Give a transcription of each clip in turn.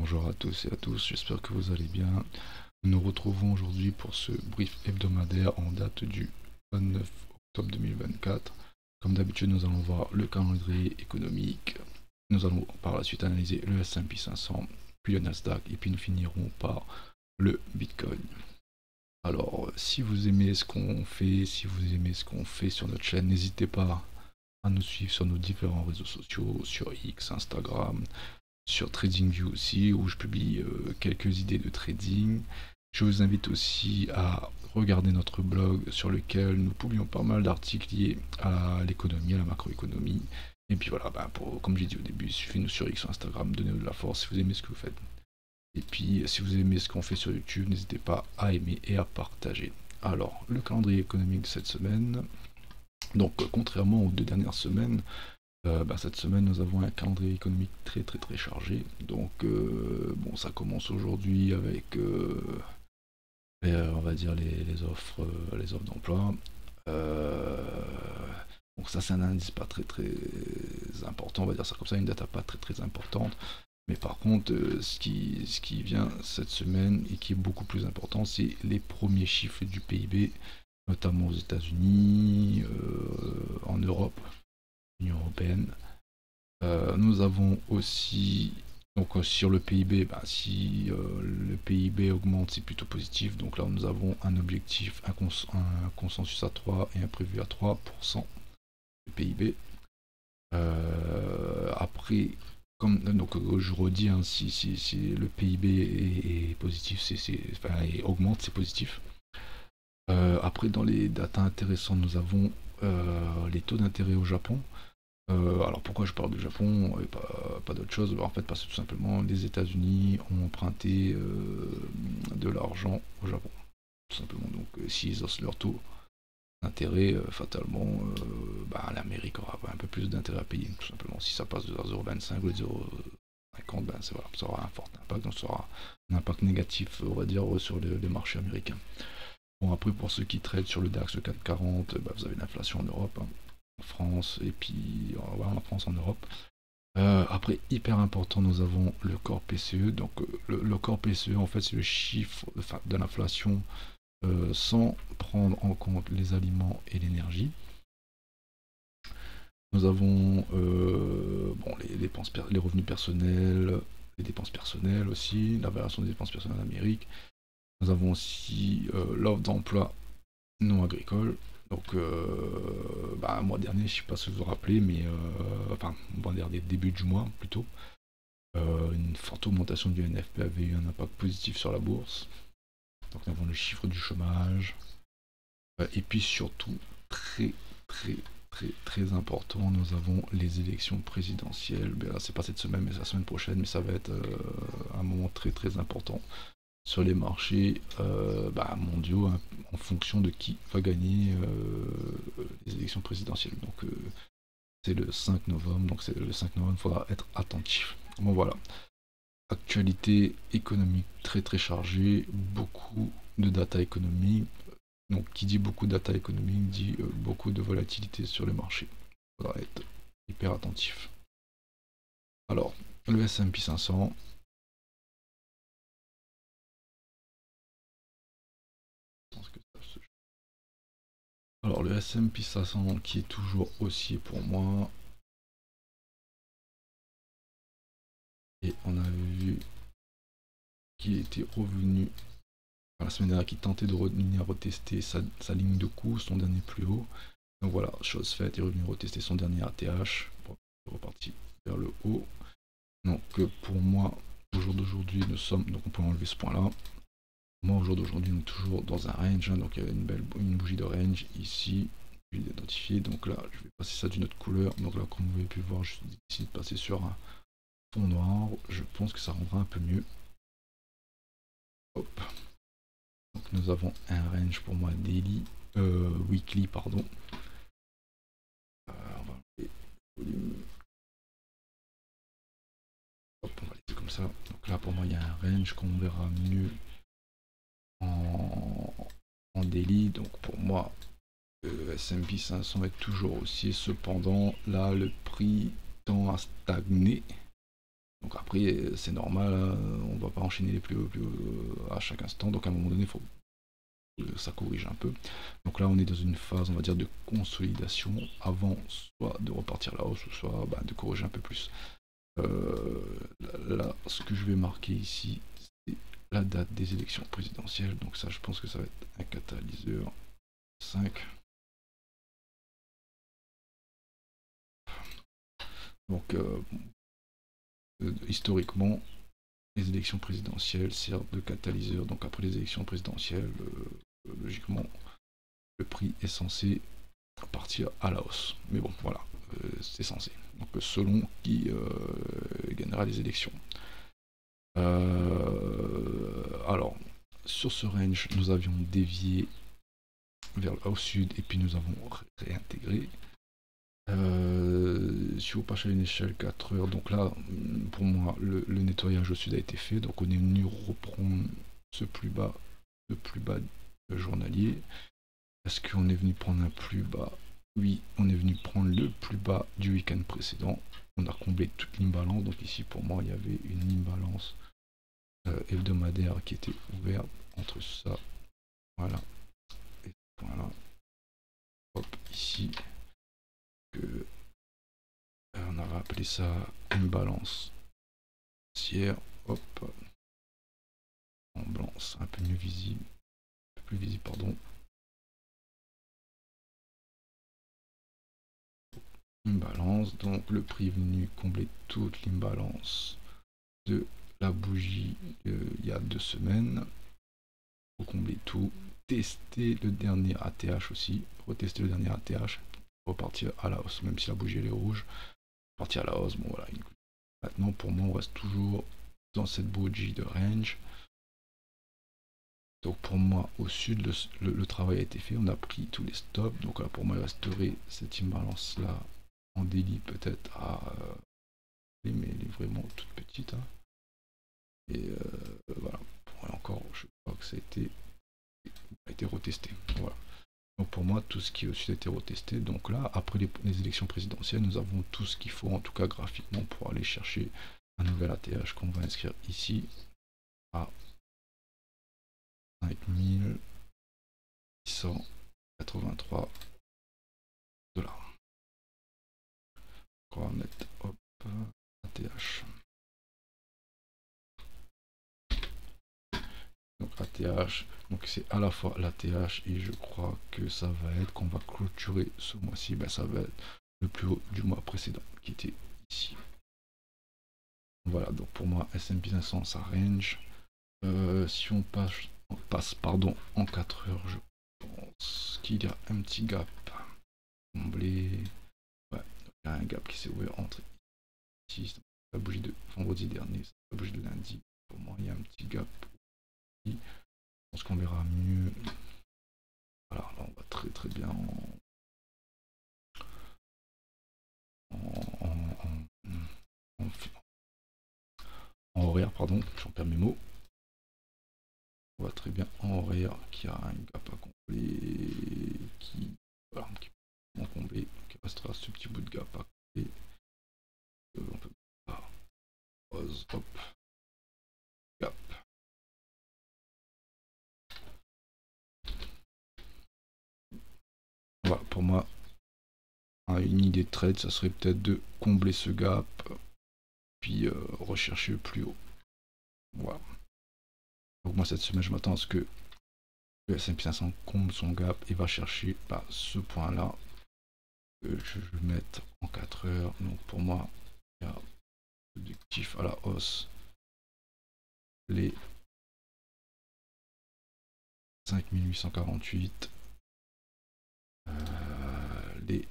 bonjour à tous et à tous, j'espère que vous allez bien. Nous nous retrouvons aujourd'hui pour ce brief hebdomadaire en date du 29 octobre 2024. Comme d'habitude, nous allons voir le calendrier économique. Nous allons par la suite analyser le S&P 500, puis le Nasdaq, et puis nous finirons par le Bitcoin. Alors, si vous aimez ce qu'on fait, sur notre chaîne, n'hésitez pas à nous suivre sur nos différents réseaux sociaux, sur X, Instagram, sur TradingView aussi, où je publie quelques idées de trading. Je vous invite aussi à regarder notre blog sur lequel nous publions pas mal d'articles liés à l'économie, à la macroéconomie. Et puis voilà, comme j'ai dit au début, suivez-nous sur X ou Instagram, donnez-nous de la force si vous aimez ce que vous faites. Et puis si vous aimez ce qu'on fait sur YouTube, n'hésitez pas à aimer et à partager. Alors, le calendrier économique de cette semaine. Donc, contrairement aux 2 dernières semaines, cette semaine nous avons un calendrier économique très chargé. Donc bon, ça commence aujourd'hui avec on va dire les offres d'emploi. Donc ça c'est un indice pas très important, on va dire ça comme ça, une data pas très importante. Mais par contre, ce qui vient cette semaine et qui est beaucoup plus important, c'est les premiers chiffres du PIB, notamment aux États-Unis, en Europe, Union européenne. Nous avons aussi, donc sur le PIB, si le PIB augmente, c'est plutôt positif. Donc là, nous avons un objectif, un consensus à 3 et un prévu à 3% du PIB. Après, donc je redis, hein, si le PIB est positif, augmente, c'est positif. Après, dans les datas intéressantes, nous avons les taux d'intérêt au Japon. Alors pourquoi je parle du Japon et pas d'autre chose? En fait, parce que tout simplement les États-Unis ont emprunté de l'argent au Japon, tout simplement. Donc s'ils osent leur taux d'intérêt, fatalement l'Amérique aura un peu plus d'intérêt à payer, tout simplement. Si ça passe de 0,25 ou de 0,50, voilà, ça aura un fort impact, donc ça aura un impact négatif, on va dire, sur les marchés américains. Bon, après, pour ceux qui traitent sur le DAX, le CAC 40, vous avez l'inflation en Europe, hein, en France, et puis en France, en Europe. Après, hyper important, nous avons le corps PCE. Donc le corps PCE, en fait, c'est le chiffre de l'inflation sans prendre en compte les aliments et l'énergie. Nous avons les revenus personnels, les dépenses personnelles aussi, la variation des dépenses personnelles en Amérique. Nous avons aussi l'offre d'emploi non agricole. Donc, mois dernier, je ne sais pas si vous vous rappelez, mais mois dernier, début du mois plutôt, une forte augmentation du NFP avait eu un impact positif sur la bourse. Donc, nous avons le chiffre du chômage. Et puis surtout, très important, nous avons les élections présidentielles. Là, c'est pas cette semaine, mais c'est la semaine prochaine, mais ça va être un moment très important sur les marchés mondiaux, hein, en fonction de qui va gagner les élections présidentielles. Donc c'est le 5 novembre, donc c'est le 5 novembre, il faudra être attentif. Bon voilà, actualité économique très chargée, beaucoup de data économique. Donc qui dit beaucoup de data économique dit beaucoup de volatilité sur les marchés. Il faudra être hyper attentif. Alors, le S&P 500. Alors le S&P 500 qui est toujours haussier pour moi. Et on avait vu qu'il était revenu la semaine dernière, qui tentait de revenir retester sa ligne de coup, son dernier plus haut. Donc voilà, chose faite, il est revenu retester son dernier ATH. Bon, il est reparti vers le haut. Donc pour moi, au jour d'aujourd'hui, nous sommes, donc on peut enlever ce point là. Moi au jour d'aujourd'hui, on est toujours dans un range, hein, donc il y a une bougie de range ici. Identifié, donc là je vais passer ça d'une autre couleur. Donc là, comme vous avez pu voir, je décide de passer sur un fond noir. Je pense que ça rendra un peu mieux. Hop. Donc nous avons un range pour moi daily, weekly pardon. On va enlever le volume. Hop, on va laisser comme ça. Donc là pour moi il y a un range qu'on verra mieux en daily. Donc pour moi le S&P 500 est toujours haussier, cependant là le prix tend à stagner. Donc après, c'est normal, hein, on ne va pas enchaîner les plus hauts à chaque instant. Donc à un moment donné, il faut que ça corrige un peu. Donc là, on est dans une phase, on va dire, de consolidation avant soit de repartir à la hausse, ou soit de corriger un peu plus. Là, ce que je vais marquer ici, c'est la date des élections présidentielles. Donc ça, je pense que ça va être un catalyseur 5. Donc historiquement, les élections présidentielles servent de catalyseur. Donc après les élections présidentielles, logiquement, le prix est censé partir à la hausse. Mais bon, voilà, c'est censé. Donc selon qui gagnera les élections. Alors, sur ce range, nous avions dévié vers le sud et puis nous avons réintégré. Si vous passez à une échelle 4 heures, donc là, pour moi, le nettoyage au sud a été fait. Donc on est venu reprendre ce plus bas, le plus bas journalier. Est-ce qu'on est venu prendre un plus bas? Oui, on est venu prendre le plus bas du week-end précédent. On a comblé toute l'imbalance. Donc ici, pour moi, il y avait une imbalance hebdomadaire qui était ouverte entre ça, voilà, et ce point-là. Hop, ici, que on avait appelé ça une balance haussière. Hop, en blanc, c'est un peu mieux visible, un peu plus visible, pardon. Imbalance, donc le prix est venu combler toute l'imbalance de la bougie il y a 2 semaines. Faut combler tout, tester le dernier ATH aussi, retester le dernier ATH, repartir à la hausse, même si la bougie elle est rouge, partir à la hausse, bon voilà. Maintenant pour moi on reste toujours dans cette bougie de range. Donc pour moi au sud le travail a été fait, on a pris tous les stops, donc là pour moi il resterait cette imbalance là en délit peut-être à mais elle est vraiment toute petite, hein. Et voilà, pour encore je crois que ça a été retesté, voilà. Donc pour moi, tout ce qui est au sud a été retesté. Donc là, après les élections présidentielles, nous avons tout ce qu'il faut, en tout cas graphiquement, pour aller chercher un nouvel ATH qu'on va inscrire ici à 5683 $. On va mettre hop, ATH. Donc ATH, donc c'est à la fois l'ATH et je crois que ça va être qu'on va clôturer ce mois-ci, ça va être le plus haut du mois précédent qui était ici. Voilà, donc pour moi S&P 500 ça range. Si on passe en 4 heures, je pense qu'il y a un petit gap comblé. Ouais, il y a un gap qui s'est ouvert entre ici, la bougie de vendredi dernier, la bougie de lundi. Pour moi, il y a un petit gap. Je pense qu'on verra mieux. Voilà, là on va très très bien en horaire, pardon, j'en perds mes mots. On voit très bien en horaire qu'il y a un gap à combler qui va combler, qui restera ce petit bout de gap à combler. On peut pause, hop, gap. Voilà, pour moi, une idée de trade, ça serait peut-être de combler ce gap, puis rechercher plus haut. Voilà. Donc moi cette semaine, je m'attends à ce que le S&P 500 comble son gap et va chercher ce point-là que je vais mettre en 4 heures. Donc pour moi, il y a objectif à la hausse, les 5848, les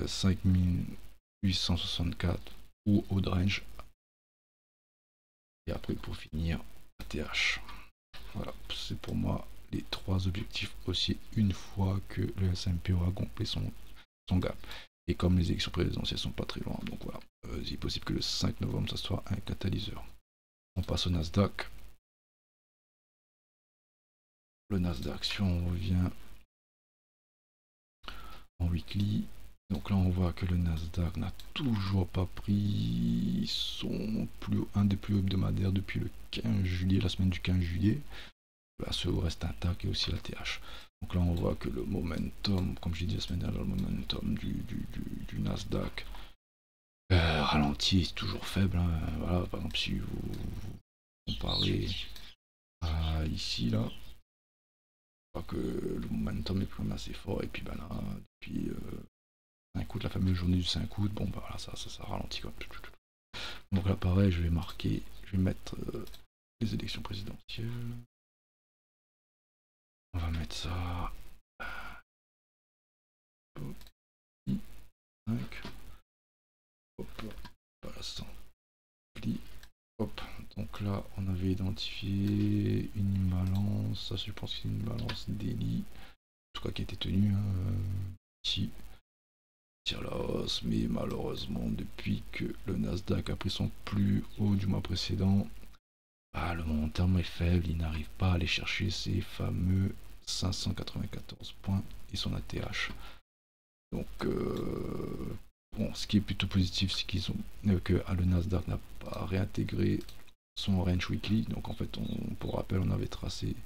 5864 ou haut de range, et après pour finir ATH. Voilà, c'est pour moi les 3 objectifs aussi une fois que le S&P aura gonflé son gap. Et comme les élections présidentielles sont pas très loin, donc voilà, il est possible que le 5 novembre ça soit un catalyseur. On passe au Nasdaq. Le Nasdaq, si on revient en weekly, Donc là on voit que le Nasdaq n'a toujours pas pris son plus haut, un des plus hauts hebdomadaires depuis le 15 juillet, la semaine du 15 juillet. Là, ce reste intact et aussi la TH. Donc là on voit que le momentum, comme j'ai dit la semaine dernière, le momentum du Nasdaq ralenti est toujours faible. Hein. Voilà, par exemple si vous comparez à ici là, on voit que le momentum est quand même assez fort et puis ben là, depuis 5 août, la fameuse journée du 5 août, bon bah voilà, ça ralentit quoi. Donc là pareil, je vais marquer, je vais mettre les élections présidentielles. On va mettre ça. Hop, voilà, ça plie. Hop, donc là on avait identifié une imbalance, ça je pense que c'est une balance daily, en tout cas qui a été tenue ici. Tire la hausse, mais malheureusement depuis que le Nasdaq a pris son plus haut du mois précédent, le momentum est faible, il n'arrive pas à aller chercher ces fameux 594 points et son ATH. Donc bon, ce qui est plutôt positif, c'est qu'ils ont que le Nasdaq n'a pas réintégré son range weekly. Donc en fait, pour rappel, on avait tracé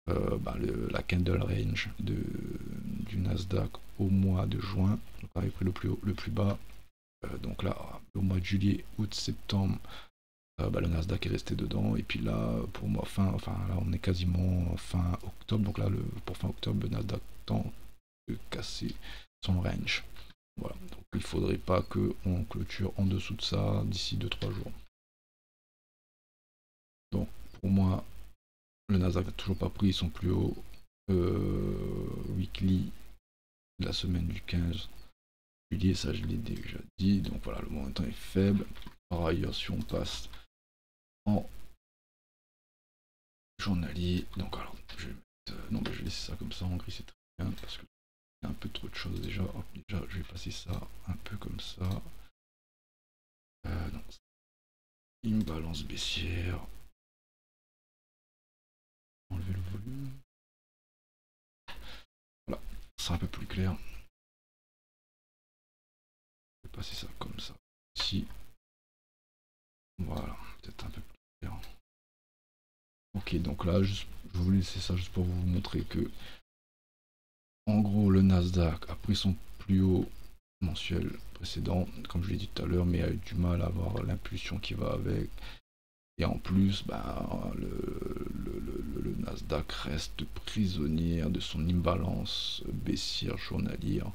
la candle range du Nasdaq au mois de juin. Donc on avait pris le plus haut, le plus bas. Donc là, au mois de juillet, août, septembre, le Nasdaq est resté dedans. Et puis là, pour moi, là, on est quasiment fin octobre. Donc là, pour fin octobre, le Nasdaq tend de casser son range. Voilà, donc il faudrait pas qu'on clôture en dessous de ça d'ici 2-3 jours. Donc pour moi, le Nasdaq n'a toujours pas pris son plus haut weekly de la semaine du 15 juillet, ça je l'ai déjà dit. Donc voilà, le momentum est faible. Par ailleurs, si on passe en journalier, donc alors je vais mettre, non mais je vais laisser ça comme ça en gris, c'est très bien parce que il y a un peu trop de choses déjà. Hop, déjà je vais passer ça un peu comme ça. Non, une balance baissière. Enlever le volume. Voilà, ça sera un peu plus clair. Je vais passer ça comme ça. Ici. Voilà, peut-être un peu plus clair. Ok, donc là, je vais vous laisser ça juste pour vous montrer que, en gros, le Nasdaq a pris son plus haut mensuel précédent, comme je l'ai dit tout à l'heure, mais a eu du mal à avoir l'impulsion qui va avec. Et en plus, le Nasdaq reste prisonnier de son imbalance baissière journalière.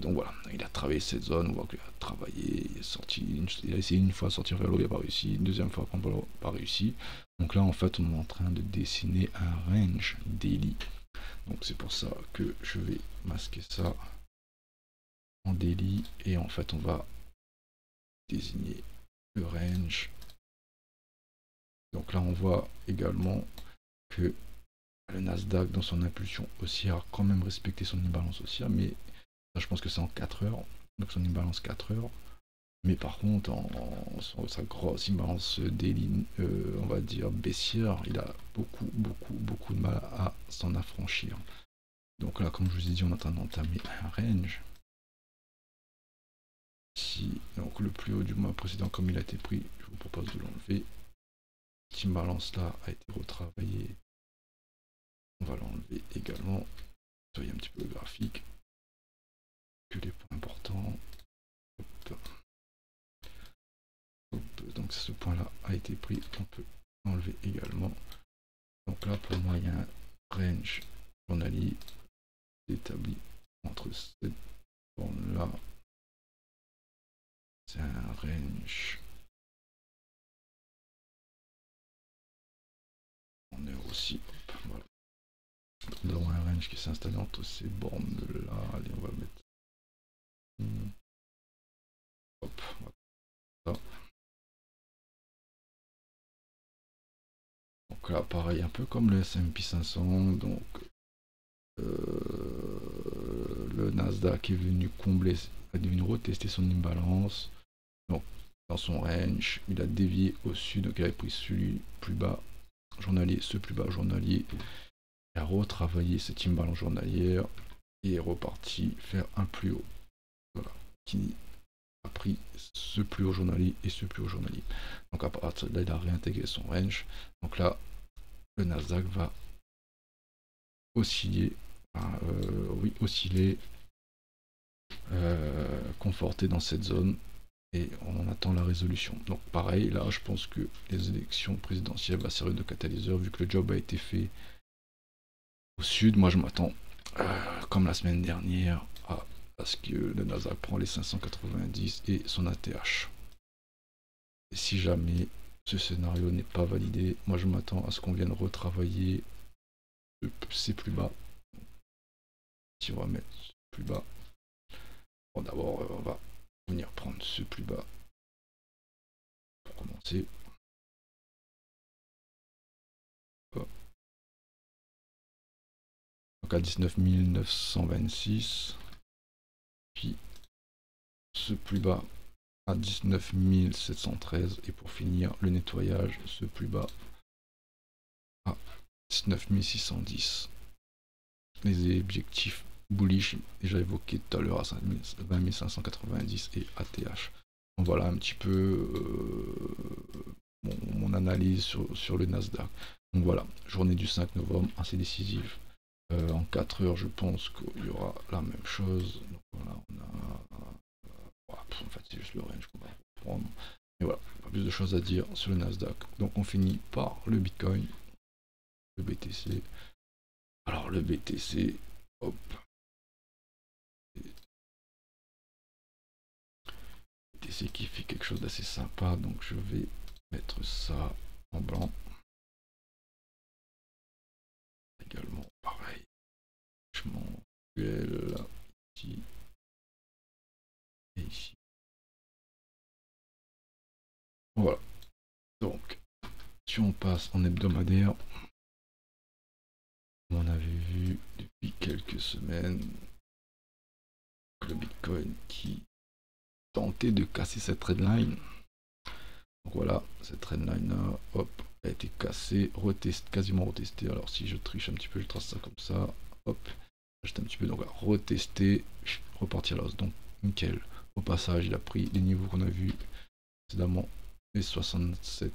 Donc voilà, il a travaillé cette zone, on voit qu'il a travaillé, il a essayé une fois de sortir vers l'eau, il n'a pas réussi, une deuxième fois, il n'a pas réussi. Donc là, en fait, on est en train de dessiner un range daily. Donc c'est pour ça que je vais masquer ça en daily, et en fait, on va désigner le range. Donc là, on voit également que le Nasdaq, dans son impulsion haussière, a quand même respecté son imbalance haussière, mais ça, je pense que c'est en 4 heures, donc son imbalance 4 heures. Mais par contre, sa grosse imbalance daily, on va dire baissière, il a beaucoup de mal à s'en affranchir. Donc là, comme je vous ai dit, on est en train d'entamer un range. Si donc le plus haut du mois précédent, comme il a été pris, je vous propose de l'enlever. Cette imbalance là a été retravaillée. On va l'enlever également. Soyez un petit peu graphique. Que les points importants. Hop. Hop. Donc ce point là a été pris. On peut enlever également. Donc là pour moi il y a un range journalier établi entre cette borne là. C'est un range en heure aussi. Hop, voilà. Nous avons un range qui s'installe entre ces bornes là. Allez, on va mettre. Hop, voilà. Donc là, pareil, un peu comme le S&P 500. Donc le Nasdaq est venu combler, est venu retester son imbalance. Donc dans son range, il a dévié au sud, donc il avait pris celui plus bas journalier, ce plus bas journalier. Il a retravaillé cette imbalance journalière et est reparti faire un plus haut. voilà, qui a pris ce plus haut journalier et ce plus haut journalier. Donc à partir de là, il a réintégré son range. Donc là, le Nasdaq va osciller, osciller, conforter dans cette zone et on attend la résolution. Donc pareil, là je pense que les élections présidentielles vont servir de catalyseur vu que le job a été fait au sud. Moi je m'attends, comme la semaine dernière, à ce que le Nasdaq prend les 590 et son ATH. Et si jamais ce scénario n'est pas validé, moi je m'attends à ce qu'on vienne retravailler ces plus bas. Si on va mettre ce plus bas, bon d'abord on va venir prendre ce plus bas pour commencer. Donc à 19 926, puis ce plus bas à 19 713 et pour finir le nettoyage, ce plus bas à 19 610. Les objectifs bullish déjà évoqués tout à l'heure à 20 590 et ATH. Donc voilà un petit peu mon analyse sur le Nasdaq. Donc voilà, journée du 5 novembre, assez décisive. En 4 heures, je pense qu'il y aura la même chose. Donc voilà, en fait, c'est juste le range qu'on va prendre. Mais voilà, pas plus de choses à dire sur le Nasdaq. Donc on finit par le Bitcoin, le BTC. Alors le BTC, hop. BTC qui fait quelque chose d'assez sympa, donc je vais mettre ça en blanc. Également pareil. Je m'en vais là, ici et ici. Voilà. Donc, si on passe en hebdomadaire, on avait vu depuis quelques semaines le Bitcoin qui tentait de casser cette trendline. Donc voilà, cette trendline là, hop, a été cassée, quasiment retestée. Alors si je triche un petit peu, je trace ça comme ça, hop, j'ajoute un petit peu, donc voilà, retester, repartir à la hausse. Donc nickel. Au passage, il a pris les niveaux qu'on a vus précédemment, les 67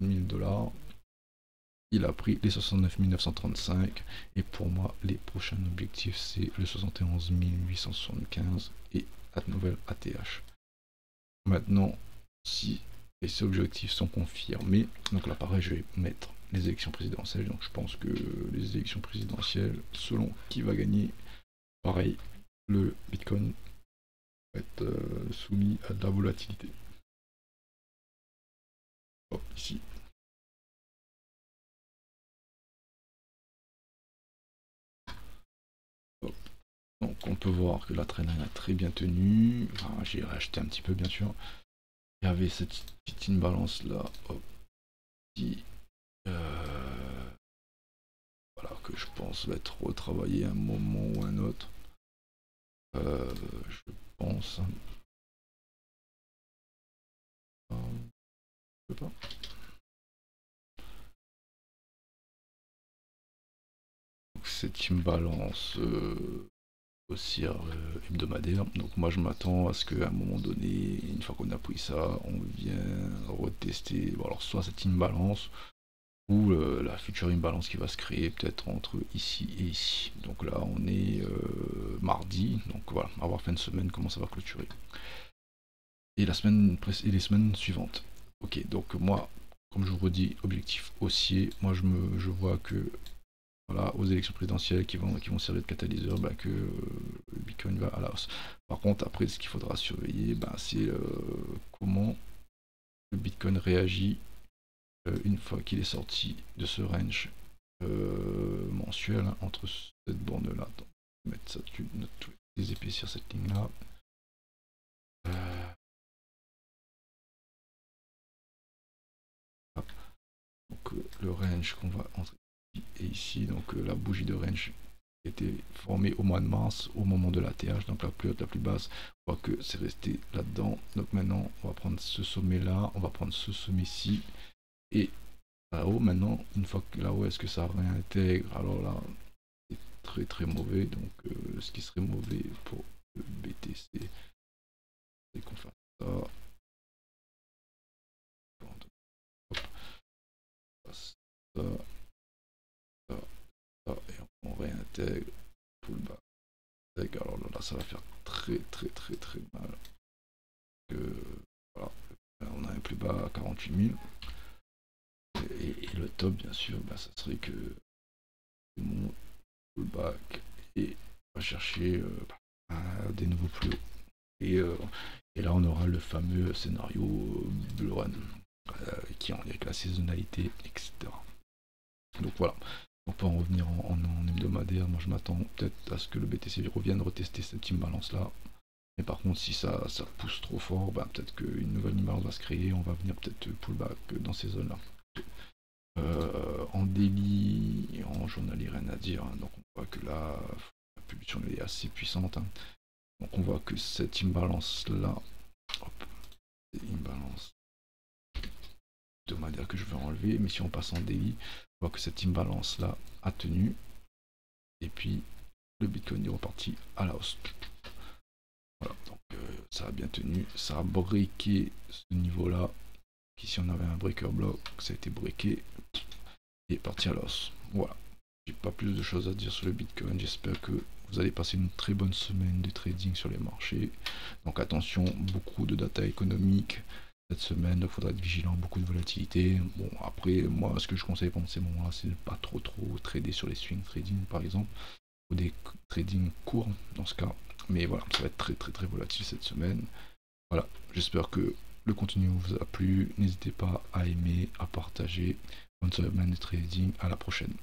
000 $. Il a pris les 69 935 et pour moi les prochains objectifs c'est le 71 875 et la nouvelle ATH. Maintenant si ces objectifs sont confirmés, donc là pareil je vais mettre les élections présidentielles, donc je pense que les élections présidentielles selon qui va gagner, pareil le Bitcoin va être soumis à de la volatilité. Hop, ici. Donc on peut voir que la traînée a très bien tenu. Enfin, j'ai racheté un petit peu bien sûr. Il y avait cette petite imbalance là, hop, qui voilà, que je pense va être retravaillé à un moment ou un autre. Je pense. Je sais pas. Donc, cette imbalance haussière hebdomadaire. Donc moi je m'attends à ce qu'à un moment donné, une fois qu'on a pris ça, on vient retester. Bon, alors soit cette imbalance ou la future imbalance qui va se créer peut-être entre ici et ici. Donc là on est mardi, donc voilà, à voir fin de semaine comment ça va clôturer. Et les semaines suivantes. Ok, donc moi, comme je vous redis, objectif haussier, moi je vois que voilà, aux élections présidentielles qui vont servir de catalyseur, que le Bitcoin va à la hausse. Par contre, après, ce qu'il faudra surveiller, c'est comment le Bitcoin réagit une fois qu'il est sorti de ce range mensuel entre cette borne-là. Je vais mettre ça dessus, les épaissir cette ligne-là. Donc le range qu'on va entrer ici et ici, donc la bougie de range était formée au mois de mars au moment de la TH, donc la plus haute, la plus basse, on voit que c'est resté là-dedans. Donc maintenant on va prendre ce sommet là, on va prendre ce sommet ci et là-haut maintenant, une fois que là-haut est-ce que ça réintègre, alors là c'est très très mauvais, donc ce qui serait mauvais pour le BTC. Et qu'on fasse ça. Ça, ça, ça, et on réintègre pullback. Alors là, ça va faire très mal. Voilà, on a un plus bas à 48 000. Et le top, bien sûr, ça serait que mon pullback et va chercher des nouveaux plus hauts. Et là, on aura le fameux scénario Bull Run qui est en lien avec la saisonnalité, etc. Donc voilà, on peut en revenir en hebdomadaire. Moi, je m'attends peut-être à ce que le BTC revienne retester cette imbalance là. Mais par contre, si ça pousse trop fort, peut-être qu'une nouvelle imbalance va se créer. On va venir peut-être pullback dans ces zones là. En daily, en journalier, rien à dire. Donc on voit que là, la pulsion est assez puissante. Donc on voit que cette imbalance là, imbalance hebdomadaire que je vais enlever, mais si on passe en daily, on voit que cette imbalance là a tenu. Et puis le Bitcoin est reparti à la hausse. Voilà, donc ça a bien tenu, ça a breaké ce niveau là. Ici on avait un breaker block, ça a été breaké et parti à l'os. Voilà, j'ai pas plus de choses à dire sur le Bitcoin. J'espère que vous allez passer une très bonne semaine de trading sur les marchés. Donc attention, beaucoup de data économique cette semaine, il faudra être vigilant, beaucoup de volatilité. Bon, après, moi, ce que je conseille pendant ces moments-là, c'est de pas trop trader sur les swing trading par exemple, ou des trading courts dans ce cas. Mais voilà, ça va être très volatile cette semaine. Voilà, j'espère que le contenu vous a plu. N'hésitez pas à aimer, à partager. Bonne semaine de trading, à la prochaine.